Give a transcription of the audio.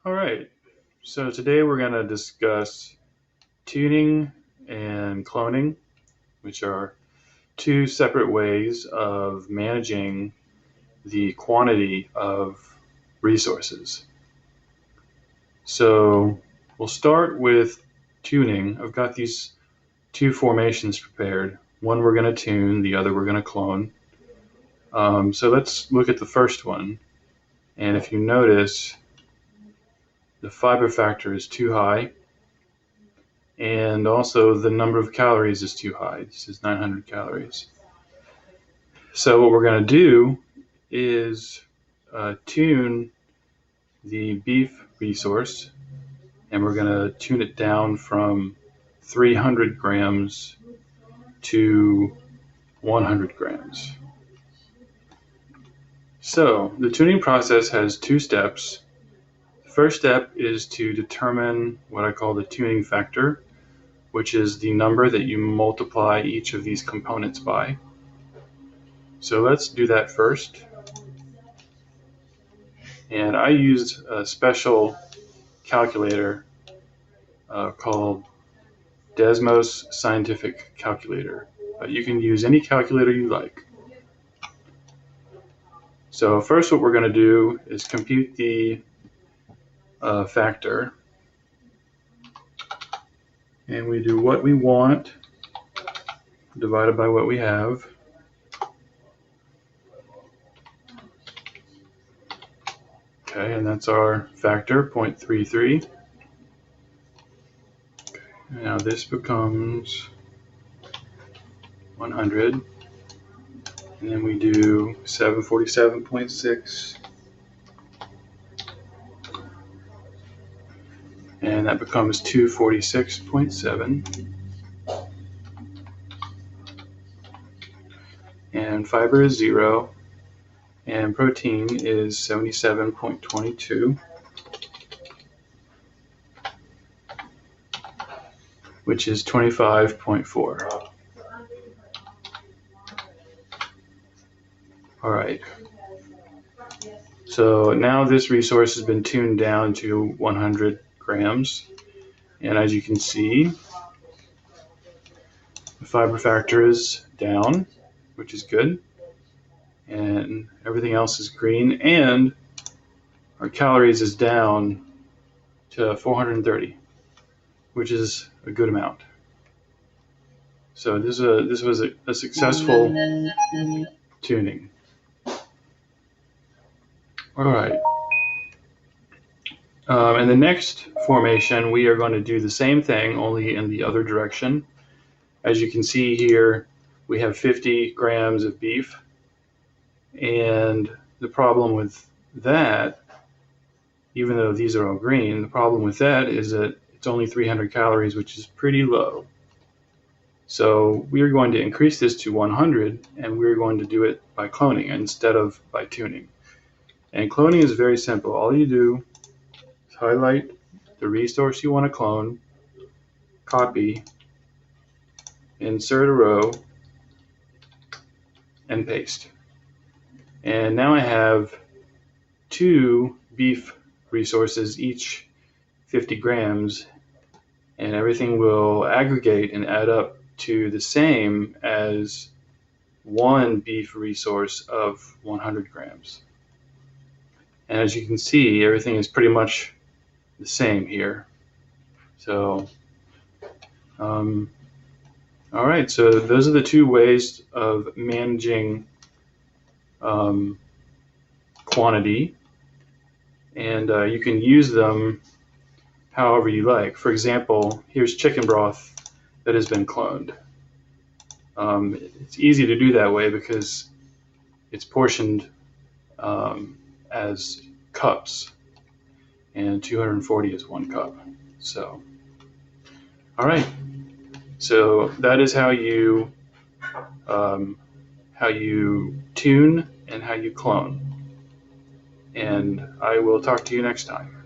All right, so today we're going to discuss tuning and cloning, which are two separate ways of managing the quantity of resources. So we'll start with tuning. I've got these two formations prepared. One we're going to tune, the other we're going to clone. So let's look at the first one. And if you notice, the fiber factor is too high. And also the number of calories is too high. This is 900 calories. So what we're going to do is tune the beef resource, and we're going to tune it down from 300 grams to 100 grams. So the tuning process has two steps. The first step is to determine what I call the tuning factor, which is the number that you multiply each of these components by. So let's do that first. And I used a special calculator called Desmos Scientific Calculator. But you can use any calculator you like. So first what we're going to do is compute the factor. And we do what we want divided by what we have. Okay, and that's our factor, 0.33. Okay, now this becomes 100. And then we do 747.6. And that becomes 246.7. And fiber is 0. And protein is 77.22, which is 25.4. All right. So now this resource has been tuned down to 100 grams. And as you can see, the fiber factor is down, which is good. And everything else is green, and our calories is down to 430, which is a good amount. So this was a successful tuning. All right. In the next formation, we are going to do the same thing, only in the other direction. As you can see here, we have 50 grams of beef. And the problem with that, even though these are all green, the problem with that is that it's only 300 calories, which is pretty low. So we are going to increase this to 100, and we're going to do it by cloning instead of by tuning. And cloning is very simple. All you do is highlight the resource you want to clone, copy, insert a row, and paste. And now I have two beef resources, each 50 grams, and everything will aggregate and add up to the same as one beef resource of 100 grams. And as you can see, everything is pretty much the same here. So, all right, so those are the two ways of managing quantity, and you can use them however you like. For example, here's chicken broth that has been cloned. It's easy to do that way because it's portioned as cups, and 240 is 1 cup. So, all right. So that is how you tune and how you clone. And I will talk to you next time.